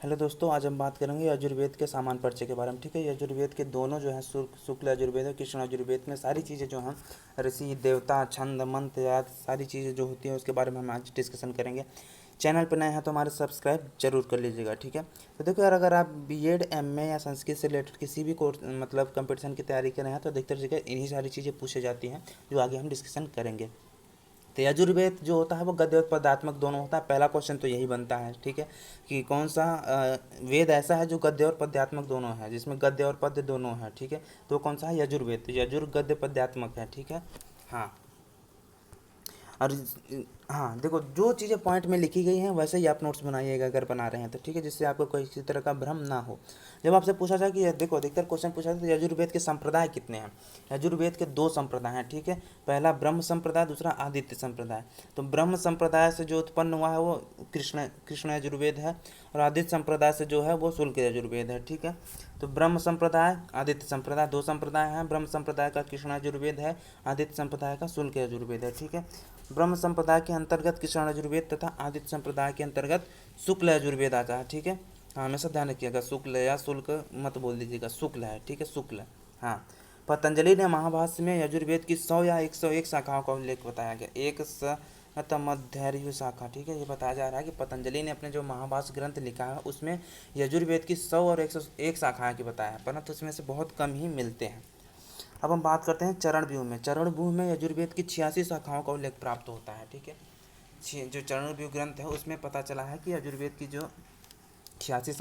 Hello दोस्तों, आज हम बात करेंगे यजुर्वेद के सामान्य परिचय के बारे में। ठीक है, यजुर्वेद के दोनों जो है शुक्ल यजुर्वेद और कृष्ण यजुर्वेद में सारी चीज़ें जो हैं ऋषि देवता छंद मंत्र याद सारी चीज़ें जो होती हैं उसके बारे में हम आज डिस्कशन करेंगे। चैनल पर नए हैं तो हमारे सब्सक्राइब जरूर कर लीजिएगा। ठीक है, तो देखो यार, अगर आप बीएड एमए या संस्कृत से रिलेटेड किसी भी कोर्स मतलब कंपटीशन की तैयारी कर रहे हैं तो अधिकतर जगह इन्हीं सारी चीज़ें पूछी जाती हैं जो आगे हम डिस्कशन करेंगे। तो यजुर्वेद जो होता है वो गद्य और पदात्मक दोनों होता है। पहला क्वेश्चन तो यही बनता है, ठीक है, कि कौन सा वेद ऐसा है जो गद्य और पद्यात्मक दोनों है, जिसमें गद्य और पद्य दोनों है। ठीक है, तो कौन सा है? यजुर्वेद। तो यजुर गद्य पद्यात्मक है। ठीक है, हाँ। और हाँ देखो, जो चीज़ें पॉइंट में लिखी गई हैं वैसे ही आप नोट्स बनाइएगा अगर बना रहे हैं तो, ठीक है, जिससे आपको कोई किसी तरह का भ्रम ना हो। जब आपसे पूछा जाए कि देखो, अधिकतर क्वेश्चन पूछा जाए तो यजुर्वेद के संप्रदाय कितने हैं। यजुर्वेद के दो संप्रदाय हैं। ठीक है, पहला ब्रह्म संप्रदाय, दूसरा आदित्य संप्रदाय। तो ब्रह्म संप्रदाय से जो उत्पन्न हुआ है वो कृष्ण कृष्ण यजुर्वेद है, और आदित्य संप्रदाय से जो है वो शुल्क यजुर्वेद है। ठीक है, तो ब्रह्म संप्रदाय आदित्य संप्रदाय दो संप्रदाय हैं। ब्रह्म संप्रदाय का कृष्ण यजुर्वेद है, आदित्य संप्रदाय का शुल्क यजुर्वेद है। ठीक है, ब्रह्म संप्रदाय के अंतर्गत कृष्ण यजुर्वेद तथा आदित्य संप्रदाय के अंतर्गत शुक्ल यजुर्वेद आता है। ठीक है, हाँ, हमेशा ध्यान रखिएगा, शुक्ल या शुल्क मत बोल दीजिएगा, शुक्ल है। ठीक है, शुक्ल। हाँ, पतंजलि ने महाभाष्य में यजुर्वेद की 100 या 101 शाखाओं का उल्लेख बताया गया। एक तमध्यायु शाखा। ठीक है, ये बताया जा रहा है कि पतंजलि ने अपने जो महाभाष्य ग्रंथ लिखा है उसमें यजुर्वेद की 100 और 101 शाखाएं की बताया है, परंतु उसमें से बहुत कम ही मिलते हैं। अब हम बात करते हैं चरण व्यूह में। चरण व्यूह में यजुर्वेद की 86 शाखाओं का उल्लेख प्राप्त होता है। ठीक है, जो चरण व्यूह ग्रंथ है उसमें पता चला है कि यजुर्वेद की जो 86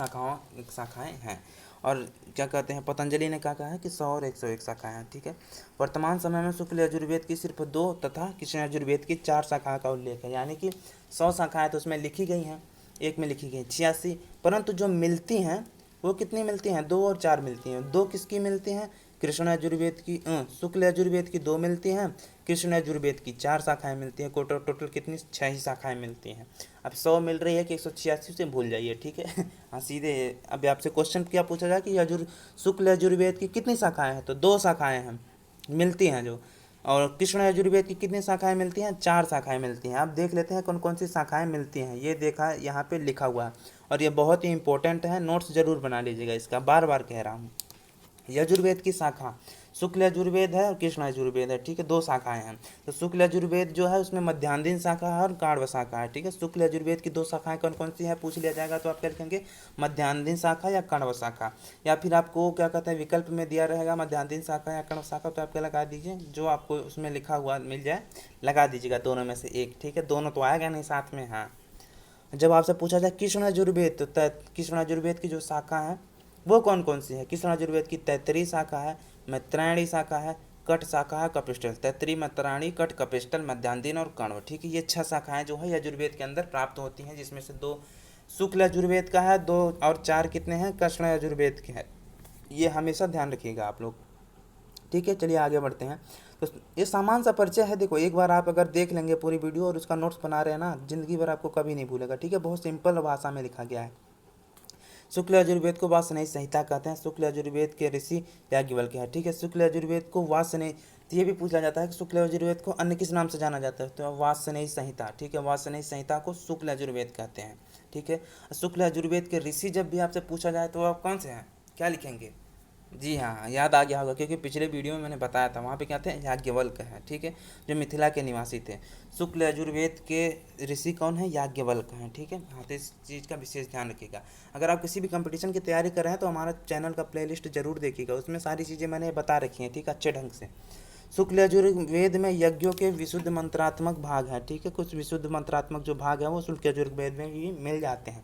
शाखाएं हैं। और क्या कहते हैं, पतंजलि ने क्या कहा है कि 100 और 101 शाखाएं हैं। ठीक है, वर्तमान समय में शुक्ल यजुर्वेद की सिर्फ 2 तथा कृष्ण यजुर्वेद की 4 शाखाओं का उल्लेख है। यानी कि 100 शाखाएं तो उसमें लिखी गई हैं, एक में लिखी गई 86, परंतु जो मिलती हैं वो कितनी मिलती हैं? 2 और 4 मिलती हैं। 2 किसकी मिलती हैं? कृष्ण यजुर्वेद की, शुक्ल यजुर्वेद की 2 मिलती हैं, कृष्ण यजुर्वेद की 4 शाखाएं मिलती हैं। टोटल कितनी? 6 ही शाखाएं मिलती हैं। अब 100 मिल रही है कि 186 से भूल जाइए। ठीक है, हाँ सीधे। अब आपसे क्वेश्चन क्या पूछा जाए कि शुक्ल यजुर्वेद की कितनी शाखाएं हैं, तो 2 शाखाएं हैं मिलती हैं जो। और कृष्ण यजुर्वेद की कितनी शाखाएं मिलती हैं? 4 शाखाएं मिलती हैं। आप देख लेते हैं कौन कौन सी शाखाएं मिलती हैं। ये देखा, यहाँ पे लिखा हुआ है और ये बहुत ही इंपॉर्टेंट है, नोट्स जरूर बना लीजिएगा इसका, बार बार कह रहा हूँ। यजुर्वेद की शाखा शुक्ल यजुर्वेद है और कृष्ण यजुर्वेद है। ठीक है, 2 शाखाएं हैं। तो शुक्ल यजुर्वेद जो है उसमें मध्यान्ह शाखा है और काण्व शाखा है। ठीक है, शुक्ल यजुर्वेद की 2 शाखाएं कौन कौन सी है पूछ लिया जाएगा तो आप क्या लिखेंगे? मध्यान्ह शाखा या कण्व शाखा। या फिर आपको क्या कहते हैं, विकल्प में दिया रहेगा मध्यान्ह शाखा या कण्व शाखा, तो आप क्या लगा दीजिए, जो आपको उसमें लिखा हुआ मिल जाए लगा दीजिएगा, दोनों में से एक। ठीक है, दोनों तो आएगा नहीं साथ में। हाँ, जब आपसे पूछा जाए कृष्ण यजुर्वेद, तो कृष्ण यजुर्वेद की जो शाखा है वो कौन कौन सी है? कृष्ण यजुर्वेद की तैतरी शाखा है, मैत्रायणी शाखा है, कट शाखा है, कपिस्टल। तैतरी, मैत्रायणी, कट, कपिस्टल, मध्यांदिन और कण्व। ठीक है, ये 6 शाखाएं जो है यजुर्वेद के अंदर प्राप्त होती हैं, जिसमें से 2 शुक्ल यजुर्वेद का है, 2 और 4 कितने हैं? कृष्ण यजुर्वेद के हैं। ये हमेशा ध्यान रखिएगा आप लोग। ठीक है, चलिए आगे बढ़ते हैं। तो ये सामान सा परिचय है। देखो, एक बार आप अगर देख लेंगे पूरी वीडियो और उसका नोट्स बना रहे हैं ना, जिंदगी भर आपको कभी नहीं भूलेगा। ठीक है, बहुत सिंपल भाषा में लिखा गया है। शुक्ल यजुर्वेद को वासनेय संहिता कहते हैं। शुक्ल यजुर्वेद के ऋषि याज्ञवल्क्य है। ठीक है, शुक्ल यजुर्वेद को वासनेय, तो ये भी पूछा जाता है कि शुक्ल यजुर्वेद को अन्य किस नाम से जाना जाता है, तो वासनेय संहिता। ठीक है, वासनेय संहिता को शुक्ल यजुर्वेद कहते हैं। ठीक है, शुक्ल यजुर्वेद के ऋषि जब भी आपसे पूछा जाए तो आप कौन से हैं, क्या लिखेंगे? जी हाँ, याद आ गया होगा, क्योंकि पिछले वीडियो में मैंने बताया था, वहाँ पे क्या थे? याज्ञवल्क्य हैं। ठीक है, जो मिथिला के निवासी थे। शुक्ल यजुर्वेद के ऋषि कौन है? याज्ञवल्क्य हैं। ठीक है, हाँ, तो इस चीज़ का विशेष ध्यान रखिएगा। अगर आप किसी भी कंपटीशन की तैयारी कर रहे हैं तो हमारा चैनल का प्लेलिस्ट जरूर देखिएगा, उसमें सारी चीज़ें मैंने बता रखी हैं। ठीक है, अच्छे ढंग से। शुक्ल यजुर्वेद में यज्ञों के विशुद्ध मंत्रात्मक भाग हैं। ठीक है, कुछ विशुद्ध मंत्रात्मक जो भाग हैं वो शुक्ल यजुर्वेद में भी मिल जाते हैं।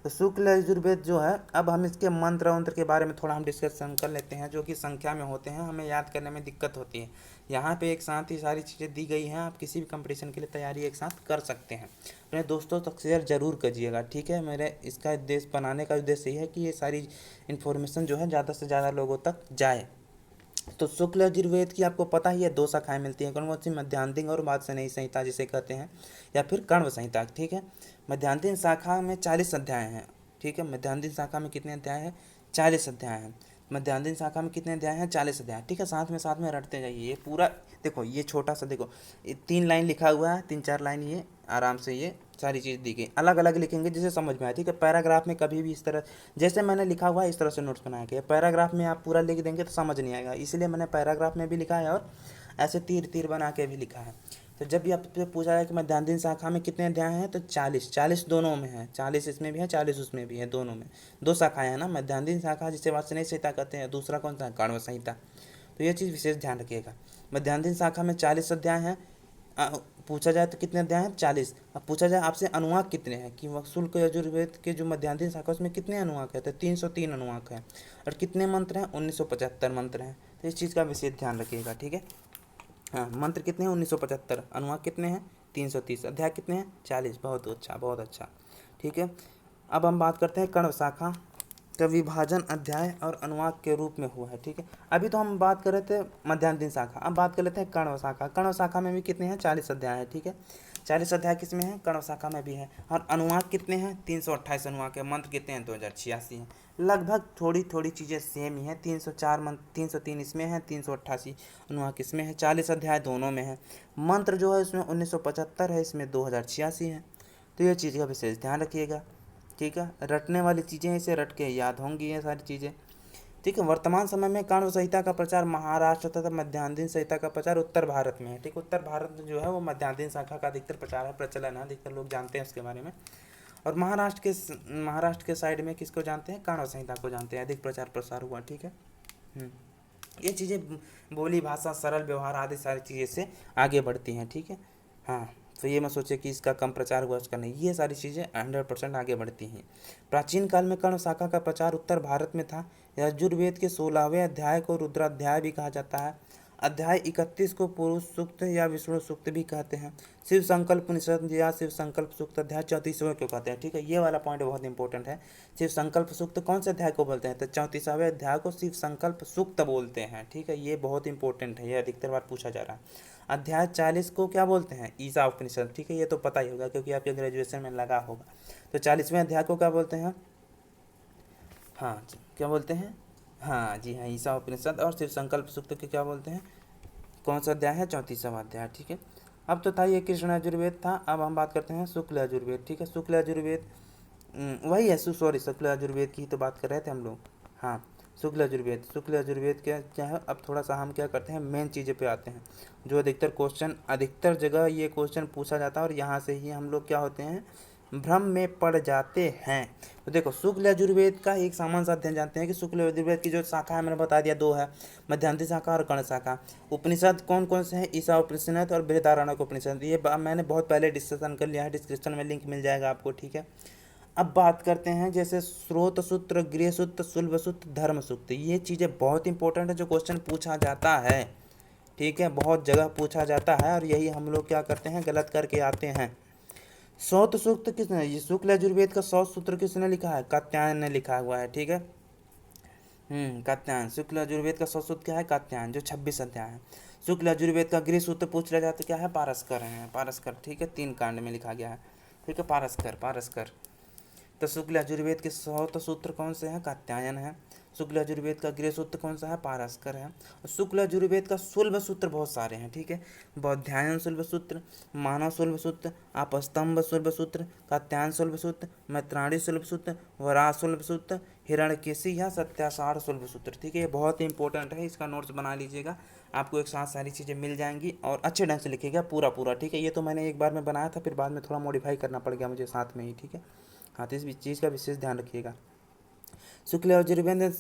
तो शुक्ल यजुर्वेद जो है, अब हम इसके मंत्र वंत्र के बारे में थोड़ा हम डिस्कशन कर लेते हैं, जो कि संख्या में होते हैं, हमें याद करने में दिक्कत होती है। यहाँ पे एक साथ ही सारी चीज़ें दी गई हैं, आप किसी भी कंपटीशन के लिए तैयारी एक साथ कर सकते हैं। अपने दोस्तों तक शेयर जरूर करिएगा। ठीक है, मेरे इसका उद्देश्य बनाने का उद्देश्य ये है कि ये सारी इन्फॉर्मेशन जो है ज़्यादा से ज़्यादा लोगों तक जाए। तो शुक्ल यजुर्वेद की आपको पता ही है 2 शाखाएं मिलती हैं, कौन कौन सी? मध्यांतिन और वात्स्ययनी संहिता जिसे कहते हैं, या फिर कण्व संहिता। ठीक है, मध्यांतिन शाखा में 40 अध्याय हैं। ठीक है, मध्यांतिन शाखा में कितने अध्याय हैं? 40 अध्याय हैं। मध्यांतिन शाखा में कितने अध्याय हैं? 40 अध्याय। ठीक है, साथ में रटते जाइए। ये पूरा देखो, ये छोटा सा देखो, ये 3 लाइन लिखा हुआ है, 3-4 लाइन, ये आराम से ये सारी चीज़ दी गई, अलग अलग लिखेंगे जिसे समझ में आए, ठीक है। पैराग्राफ में कभी भी इस तरह जैसे मैंने लिखा हुआ है इस तरह से नोट्स बनाया गया। पैराग्राफ में आप पूरा लिख देंगे तो समझ नहीं आएगा, इसलिए मैंने पैराग्राफ में भी लिखा है और ऐसे तीर तीर बना के भी लिखा है। तो जब भी आपसे पूछा जाए कि मध्यान्ह शाखा में कितने अध्याय हैं तो 40 दोनों में है, 40 इसमें भी है 40 उसमें भी है, दोनों में 2 शाखाएं हैं ना। मध्यान्ह शाखा जिसे वात्स्यनिक संहिता कहते हैं, दूसरा कौन सा है, कण्व संहिता। तो ये चीज़ विशेष ध्यान रखिएगा। मध्यान्ह शाखा में 40 अध्याय हैं। अ, पूछा जाए तो कितने अध्याय हैं, 40। अब पूछा जाए आपसे अनुवाक कितने हैं, कि वह शुल्क यजुर्वेद के जो मध्यान्ह शाखा उसमें कितने अनुवाक है, तो 303 अनुवाक है। और कितने मंत्र हैं, 1975 मंत्र हैं। तो इस चीज़ का विशेष ध्यान रखिएगा, ठीक है। हाँ, मंत्र कितने हैं, 1975। अनुवाक कितने हैं, 330। अध्याय कितने हैं, 40। बहुत अच्छा, बहुत अच्छा, ठीक है। अब हम बात करते हैं कण्व शाखा का विभाजन अध्याय और अनुवाक के रूप में हुआ है, ठीक है। अभी तो हम बात कर रहे थे मध्यान्ह शाखा, अब बात कर लेते हैं कण्व शाखा। कण्व शाखा में भी कितने हैं, 40 अध्याय है, ठीक है। 40 अध्याय किसमें है, कण्व शाखा में भी है। और अनुवाक कितने हैं, 328 अनुवाक है। मंत्र कितने हैं, 2086 हैं। लगभग थोड़ी थोड़ी चीज़ें सेम ही हैं। 304 मंत्र, 303 इसमें है, 388 अनुवाक इसमें है। 40 अध्याय दोनों में है। मंत्र जो है उसमें 1975 है, इसमें 2086 है। तो ये चीज़ का विशेष ध्यान रखिएगा, ठीक है। रटने वाली चीज़ें इसे रट के याद होंगी ये सारी चीज़ें, ठीक है। वर्तमान समय में कण्व संहिता का प्रचार महाराष्ट्र तथा मध्यान्ह संहिता का प्रचार उत्तर भारत में है, ठीक। उत्तर भारत में जो है वो मध्यान्ह शाखा का अधिकतर प्रचार है, प्रचलन है, अधिकतर लोग जानते हैं उसके बारे में। और महाराष्ट्र के साइड में किसको जानते हैं, कण्व संहिता को जानते हैं, अधिक प्रचार प्रसार हुआ, ठीक है। ये चीज़ें बोली भाषा सरल व्यवहार आदि सारी चीज़ें से आगे बढ़ती हैं, ठीक है। हाँ, तो ये मत सोचे कि इसका कम प्रचार हुआ उसका नहीं, ये सारी चीज़ें 100% आगे बढ़ती हैं। प्राचीन काल में कण्व शाखा का प्रचार उत्तर भारत में था। यजुर्वेद के 16वें अध्याय को रुद्राध्याय भी कहा जाता है। अध्याय 31 को पुरुष सूक्त या विष्णु सूक्त भी कहते हैं। शिव संकल्प उपनिषद या शिव संकल्प सूक्त अध्याय 34वें को कहते हैं, ठीक है। ये वाला पॉइंट बहुत इंपॉर्टेंट है। शिव संकल्प सूक्त कौन से अध्याय को बोलते हैं, तो 34वें अध्याय को शिव संकल्प सूक्त बोलते हैं, ठीक है। ये बहुत इंपॉर्टेंट है, ये अधिकतर बार पूछा जा रहा है। अध्याय 40 को क्या बोलते हैं, ईसा उपनिषद, ठीक है। ये तो पता ही होगा क्योंकि आपके ग्रेजुएशन में लगा होगा। तो 40वें अध्याय को क्या बोलते हैं, हाँ क्या बोलते हैं, हाँ जी हाँ, ईसा उपनिषद। और शिव संकल्प सूक्त के क्या बोलते हैं, कौन सा अध्याय है, 34वां अध्याय, ठीक है। अब तो था ये कृष्ण यजुर्वेद था। अब हम बात करते हैं शुक्ल यजुर्वेद, ठीक है। शुक्ल यजुर्वेद वही है, सॉरी, शुक्ल यजुर्वेद की ही तो बात कर रहे थे हम लोग। हाँ, शुक्ल यजुर्वेद क्या है। अब थोड़ा सा हम क्या करते हैं, मेन चीज़ें पे आते हैं, जो अधिकतर जगह ये क्वेश्चन पूछा जाता है और यहाँ से ही हम लोग क्या होते हैं, भ्रम में पड़ जाते हैं। तो देखो, शुक्ल यजुर्वेद का एक सामान्य सा अध्ययन जानते हैं कि शुक्ल यजुर्वेद की जो शाखा है मैंने बता दिया, 2 है, मध्यान्ह शाखा और कण्व शाखा। उपनिषद कौन कौन से हैं, ईसा उपनिषद और बृहदारण्यक उपनिषद। ये मैंने बहुत पहले डिस्कशन कर लिया है, डिस्क्रिप्शन में लिंक मिल जाएगा आपको, ठीक है। अब बात करते हैं जैसे स्रोत सूत्र, गृह सूत्र, शुल्ब सूत्र, धर्म सूत्र। ये चीज़ें बहुत इंपॉर्टेंट है, जो क्वेश्चन पूछा जाता है, ठीक है। बहुत जगह पूछा जाता है और यही हम लोग क्या करते हैं, गलत करके आते हैं। सौत सूक्त किसने, ये शुक्ल यजुर्वेद का 100 सूत्र किसने लिखा है, कात्यायन ने लिखा हुआ है, ठीक है। कात्यायन। शुक्ल यजुर्वेद का 100 सूत्र क्या है, कात्यायन, जो 26 अध्याय है। शुक्ल यजुर्वेद का गृह सूत्र पूछ लिया जाए तो क्या है, पारस्कर है, पारस्कर, ठीक है। 3 कांड में लिखा गया है, ठीक है, पारस्कर। तो शुक्ल यजुर्वेद के 100 सूत्र कौन से हैं, कात्यायन है। शुक्ल यजुर्वेद का गृह सूत्र कौन सा है, पारस्कर है। और शुक्ल यजुर्वेद का शुल्ब सूत्र बहुत सारे हैं, ठीक है। बौधायन शुल्ब सूत्र, मानव शुल्ब सूत्र, आपस्तंभ शुल्ब सूत्र, कात्यायन शुल्ब सूत्र, मैत्राणी शुल्ब सूत्र, वराह शुल्ब सूत्र, हिरण्यकेशी या सत्यासार शुल्ब सूत्र, ठीक है। ये बहुत इंपॉर्टेंट है, इसका नोट्स बना लीजिएगा, आपको एक साथ सारी चीज़ें मिल जाएंगी और अच्छे ढंग से लिखिएगा पूरा, ठीक है। ये तो मैंने एक बार में बनाया था, फिर बाद में थोड़ा मॉडिफाई करना पड़ गया मुझे साथ में ही, ठीक है। हाँ, तो इस चीज़ का विशेष ध्यान रखिएगा। शुक्ल यजुर्वेद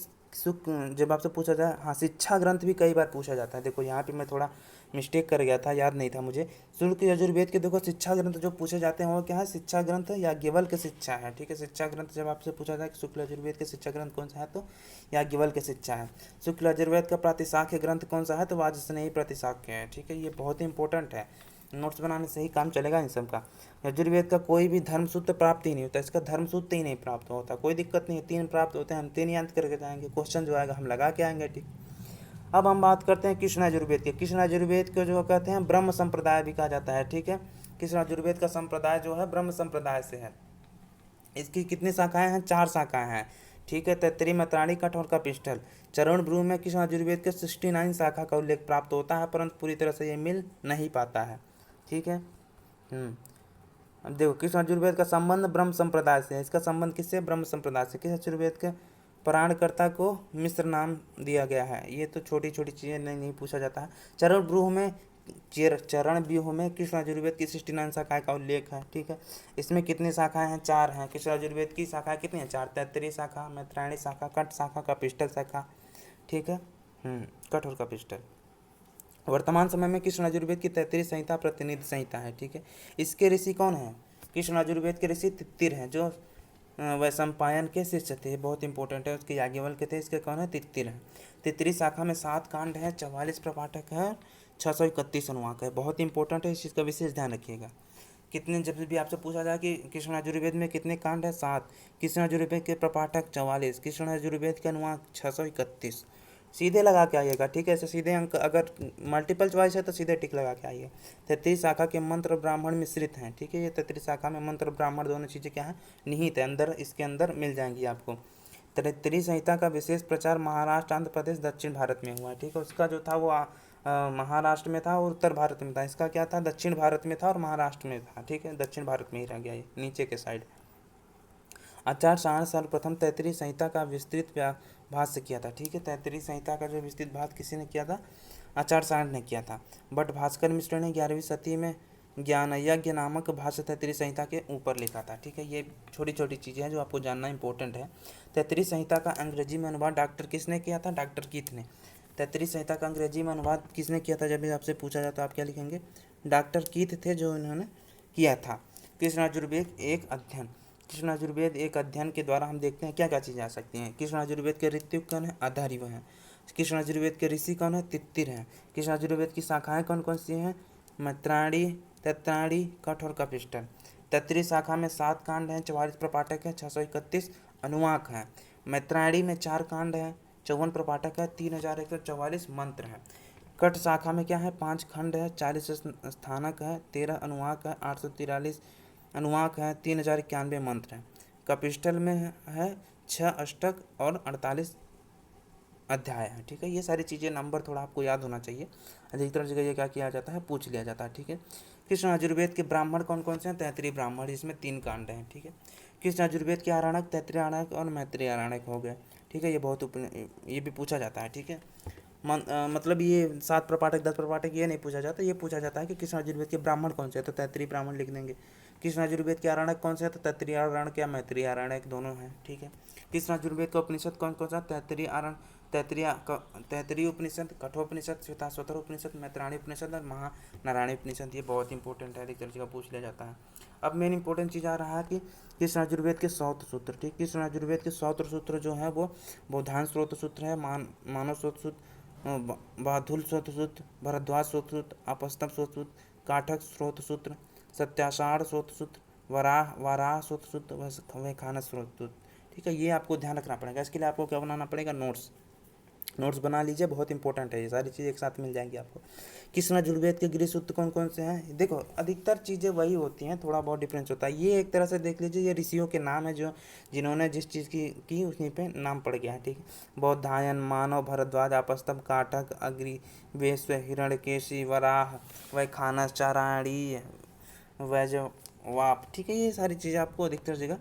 जब आपसे पूछा जाए, हाँ, शिक्षा ग्रंथ भी कई बार पूछा जाता है। देखो यहाँ पे मैं थोड़ा मिस्टेक कर गया था, याद नहीं था मुझे। शुक्ल यजुर्वेद के देखो शिक्षा ग्रंथ जो पूछे जाते हैं वो क्या है, शिक्षा ग्रंथ याज्ञवल्क्य के शिक्षा है, ठीक है। शिक्षा ग्रंथ जब आपसे पूछा जाए कि शुक्ल यजुर्वेद के शिक्षा ग्रंथ कौन सा है, तो याज्ञवल्क्य के शिक्षा है। शुक्ल यजुर्वेद का प्रातिशाख्य ग्रंथ कौन सा है, तो वाजस्नेयी प्रतिशाख्य है, ठीक है। ये बहुत इंपॉर्टेंट है, नोट्स बनाने से ही काम चलेगा इन सब का। यजुर्वेद का कोई भी धर्म सूत्र प्राप्त ही नहीं होता, इसका धर्म सूत्र ही नहीं प्राप्त होता, कोई दिक्कत नहीं है, 3 प्राप्त होते हैं, हम 3 याद करके जाएंगे, क्वेश्चन जो आएगा हम लगा के आएंगे, ठीक। अब हम बात करते हैं कृष्ण यजुर्वेद के। कृष्ण यजुर्वेद को जो कहते हैं ब्रह्म संप्रदाय भी कहा जाता है, ठीक है। कृष्ण यजुर्वेद का संप्रदाय जो है ब्रह्म संप्रदाय से है। इसकी कितनी शाखाएं हैं, 4 शाखाएं हैं, ठीक है। तैतरी, मैत्राणी, कठ और कपिस्थल। चरण भ्रू में कृष्ण यजुर्वेद के 69 शाखा का उल्लेख प्राप्त होता है, परंतु पूरी तरह से ये मिल नहीं पाता है, ठीक है। अब देखो कृष्ण यजुर्वेद का संबंध ब्रह्म संप्रदाय से है। इसका संबंध किससे? ब्रह्म संप्रदाय से। किस यजुर्वेद के प्राणकर्ता को मिश्र नाम दिया गया है? ये तो छोटी छोटी चीज़ें नहीं पूछा जाता है। चरण व्यूह में कृष्ण यजुर्वेद की 69 शाखाएं का उल्लेख है। ठीक है, इसमें कितनी शाखाएं हैं? 4 हैं। कृष्ण यजुर्वेद की शाखाएं कितनी हैं? 4। तैत्तिरीय शाखा, मैत्रायणी शाखा, कट शाखा, कपिस्टल शाखा। ठीक है, कट और कपिस्टल। वर्तमान समय में कृष्ण यजुर्वेद की 33 संहिता प्रतिनिधि संहिता है। ठीक है, इसके ऋषि कौन है? कृष्ण यजुर्वेद के ऋषि तित्तिर हैं, जो वैशंपायन के शिष्य थे। बहुत इंपॉर्टेंट है। उसके याज्ञवल्क्य थे, इसके कौन है? तित्तिर हैं। तित्तरी शाखा में 7 कांड है, 44 प्रपाठक है, 631 अनुवाक है। बहुत इंपॉर्टेंट है, इस चीज़ का विशेष ध्यान रखिएगा। कितने, जब भी आपसे पूछा जाए कि कृष्ण यजुर्वेद में कितने कांड है? 7। कृष्ण यजुर्वेद के प्रपाठक 44, कृष्ण यजुर्वेद के अनुवाक 631। सीधे लगा के आइएगा। ठीक है, ऐसे सीधे अंक, अगर मल्टीपल चॉइस है तो सीधे टिक लगा के आइए। 33 शाखा के मंत्र ब्राह्मण मिश्रित हैं। ठीक है, ये 33 शाखा में मंत्र ब्राह्मण दोनों चीज़ें क्या है? निहित है, अंदर, इसके अंदर मिल जाएंगी आपको। 33 संहिता का विशेष प्रचार महाराष्ट्र, आंध्र प्रदेश, दक्षिण भारत में हुआ है। ठीक है, उसका जो था वो महाराष्ट्र में था और उत्तर भारत में था। इसका क्या था? दक्षिण भारत में था और महाराष्ट्र में था। ठीक है, दक्षिण भारत में ही रह गया ये, नीचे के साइड। आचार्य सारण सर्वप्रथम 33 संहिता का विस्तृत भाष्य किया था। ठीक है, 33 संहिता का जो विस्तृत भाष्य किसी ने किया था? आचार्य सारण ने किया था। बट भास्कर मिश्र ने 11वीं शती में ज्ञान यज्ञ नामक भाष्य 33 संहिता के ऊपर लिखा था। ठीक है, ये छोटी छोटी चीज़ें हैं जो आपको जानना इंपॉर्टेंट है। 33 संहिता का अंग्रेजी में अनुवाद डॉक्टर किसने किया था? डॉक्टर कीथ ने। 33 संहिता का अंग्रेजी में अनुवाद किसने किया था? जब भी आपसे पूछा जाता है आप क्या लिखेंगे? डॉक्टर कीथ थे जो इन्होंने किया था। कृष्ण यजुर्वेद एक अध्ययन। कृष्ण यजुर्वेद एक अध्ययन के द्वारा हम देखते हैं क्या क्या चीज़ें आ सकती हैं। कृष्ण यजुर्वेद के ऋत्विक कौन है? आधारी वह हैं। कृष्ण यजुर्वेद के ऋषि कौन है? तित्तिर हैं। कृष्ण यजुर्वेद की शाखाएं कौन कौन सी हैं? मैत्राणी, तैत्तिरीय, कठ और कपिस्टल। तैत्तिरीय शाखा में 7 कांड हैं, 44 प्रपाठक हैं, 631 अनुवाक हैं। मैत्राणी में 4 कांड हैं, 54 प्रपाठक है, 3144 मंत्र हैं। कट शाखा में क्या है? 5 खंड है, 40 स्थानक है, 13 अनुवाक है, 843 अनुवाक है, 3091 मंत्र हैं। कपिस्टल में है 6 अष्टक और 48 अध्याय है। ठीक है, ये सारी चीज़ें नंबर थोड़ा आपको याद होना चाहिए। अधिकतर जगह ये क्या किया जाता है? पूछ लिया जाता है। ठीक है, कृष्ण यजुर्वेद के ब्राह्मण कौन कौन से हैं? 33 ब्राह्मण, इसमें 3 कांड हैं। ठीक है, कृष्ण यजुर्वेद के आरण्यक, तैत्तिरीय आरण्यक और मैत्रेय आरण्यक हो गए। ठीक है, ये भी पूछा जाता है। ठीक है, मतलब ये 7 प्रपाठक 10 प्रपाठक ये नहीं पूछा जाता, ये पूछा जाता है कि कृष्ण यजुर्वेद के ब्राह्मण कौन से हैं, तो तैत्तिरीय ब्राह्मण लिख देंगे। कृष्ण यजुर्वेद के आरण्यक कौन से हैं? तो तैत्तिरीय आरण्यक या मैत्रेय आरण्यक दोनों हैं। ठीक है, कृष्ण यजुर्वेद का उपनिषद कौन कौन सा? तैत्तिरीय उपनिषद, कठोपनिषद, श्वेताश्वतर उपनिषद, मैत्राणी उपनिषद और महानारायणी उपनिषद। ये बहुत इंपॉर्टेंट है, अधिकतर जगह पूछ लिया जाता है। अब मेन इंपॉर्टेंट चीज़ आ रहा है कि कृष्ण यजुर्वेद के स्रोत सूत्र। ठीक, कृष्ण यजुर्वेद के स्रोत सूत्र जो है वो बौधान स्रोत सूत्र है, मानव स्रोत सूत्र, बाधुल स्रोत सूत्र, भरद्वाज स्रोत सूत्र, अपस्तम स्रोत सूत्र, काठक स्रोत सूत्र, सत्याषाढ़ स्रोत सूत्र, वराह स्रोत सूत्र, वैखानस स्रोत सूत्र। ठीक है, ये आपको ध्यान रखना पड़ेगा। इसके लिए आपको क्या बनाना पड़ेगा? नोट्स बना लीजिए, बहुत इंपॉर्टेंट है। ये सारी चीज़ें एक साथ मिल जाएंगी आपको। कृष्ण यजुर्वेद के गृह सूत्र कौन कौन से हैं? देखो अधिकतर चीज़ें वही होती हैं, थोड़ा बहुत डिफरेंस होता है। ये एक तरह से देख लीजिए, ये ऋषियों के नाम है जो जिन्होंने जिस चीज़ की उसी पे नाम पड़ गया है। ठीक है, बौधायन, मानव, भरद्वाज, आपस्तंभ, काठक, अग्नि, वेश्व, हिरण्यकेशी, वराह, वैखानस, चाराणी, वैजवाप। ठीक है, ये सारी चीज़ें आपको अधिकतर जगह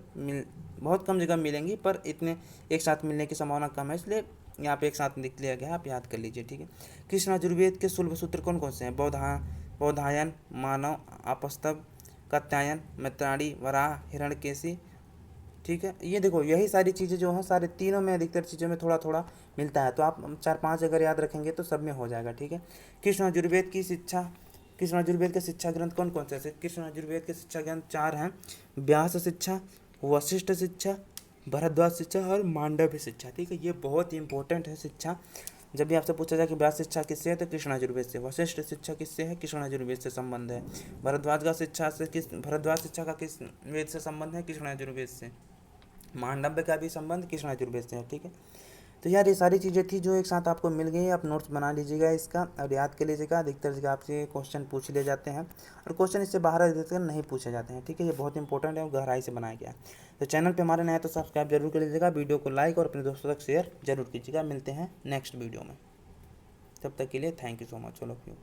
बहुत कम जगह मिलेंगी, पर इतने एक साथ मिलने की संभावना कम है, इसलिए यहाँ पे एक साथ लिख लिया गया है, आप याद कर लीजिए। ठीक है, कृष्ण यजुर्वेद के शुल्भ सूत्र कौन कौन से हैं? बौधायन, मानव, आपस्तंभ, कात्यायन, मैत्राणी, वराह, हिरण्यकेशी। ठीक है, ये देखो यही सारी चीज़ें जो हैं सारे तीनों में अधिकतर चीज़ों में थोड़ा थोड़ा मिलता है, तो आप 4-5 अगर याद रखेंगे तो सब में हो जाएगा। ठीक है, कृष्ण यजुर्वेद के शिक्षा ग्रंथ कौन कौन से? कृष्ण यजुर्वेद के शिक्षा ग्रंथ 4 हैं: व्यास शिक्षा, वशिष्ठ शिक्षा, भरद्वाज शिक्षा और मांडव्य शिक्षा। ठीक है, ये बहुत ही इंपॉर्टेंट है शिक्षा। जब भी आपसे पूछा जाए कि व्यास शिक्षा किससे है, तो कृष्ण यजुर्वेद से। वशिष्ठ शिक्षा किससे है? कृष्ण यजुर्वेद से संबंध है। भरद्वाज शिक्षा का किस वेद से संबंध है? कृष्ण यजुर्वेद से। मांडव्य का भी संबंध कृष्ण यजुर्वेद से है। ठीक है, तो यार ये सारी चीज़ें थी जो एक साथ आपको मिल गई। आप नोट्स बना लीजिएगा इसका और याद कर लीजिएगा। अधिकतर जगह आपसे क्वेश्चन पूछ लिए जाते हैं और क्वेश्चन इससे बाहर अधिकतर नहीं पूछे जाते हैं। ठीक है, ये बहुत इंपॉर्टेंट है और गहराई से बनाया गया है। तो चैनल पे हमारे नए हैं तो सब्सक्राइब जरूर कर लीजिएगा, वीडियो को लाइक और अपने दोस्तों तक शेयर जरूर कीजिएगा। मिलते हैं नेक्स्ट वीडियो में, तब तक के लिए thank you so much all of you.